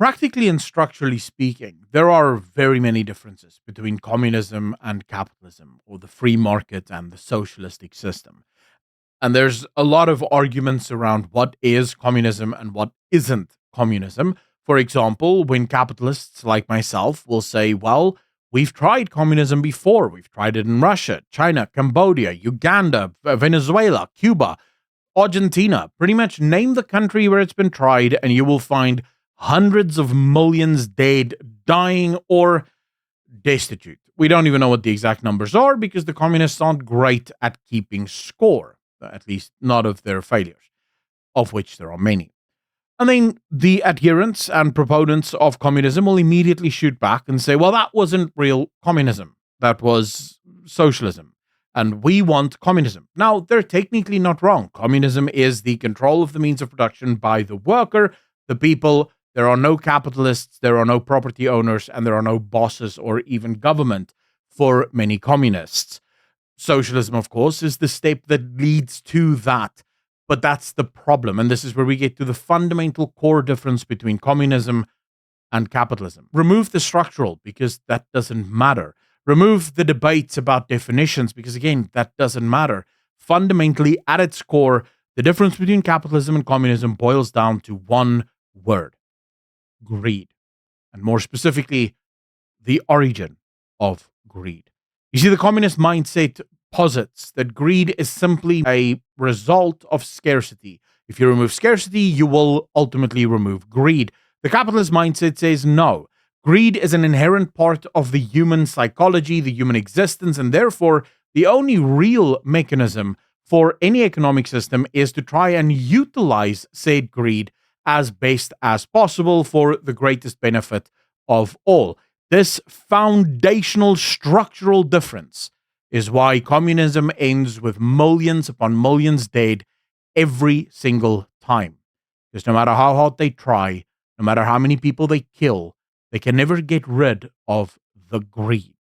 Practically and structurally speaking, there are very many differences between communism and capitalism, or the free market and the socialistic system. And there's a lot of arguments around what is communism and what isn't communism. For example, when capitalists like myself will say, well, we've tried communism before. We've tried it in Russia, China, Cambodia, Uganda, Venezuela, Cuba, Argentina. Pretty much name the country where it's been tried, and you will find hundreds of millions dead, dying, or destitute. We don't even know what the exact numbers are because the communists aren't great at keeping score, at least not of their failures, of which there are many. And then the adherents and proponents of communism will immediately shoot back and say, well, that wasn't real communism. That was socialism. And we want communism. Now, they're technically not wrong. Communism is the control of the means of production by the worker, the people. There are no capitalists, there are no property owners, and there are no bosses or even government for many communists. Socialism, of course, is the step that leads to that. But that's the problem. And this is where we get to the fundamental core difference between communism and capitalism. Remove the structural because that doesn't matter. Remove the debates about definitions because, again, that doesn't matter. Fundamentally, at its core, the difference between capitalism and communism boils down to one word: greed. And more specifically, the origin of greed. You see, the communist mindset posits that greed is simply a result of scarcity. If you remove scarcity, you will ultimately remove greed. The capitalist mindset says no. Greed is an inherent part of the human psychology, the human existence, and therefore the only real mechanism for any economic system is to try and utilize said greed as best as possible for the greatest benefit of all. This foundational structural difference is why communism ends with millions upon millions dead every single time. Because no matter how hard they try, no matter how many people they kill, they can never get rid of the greed.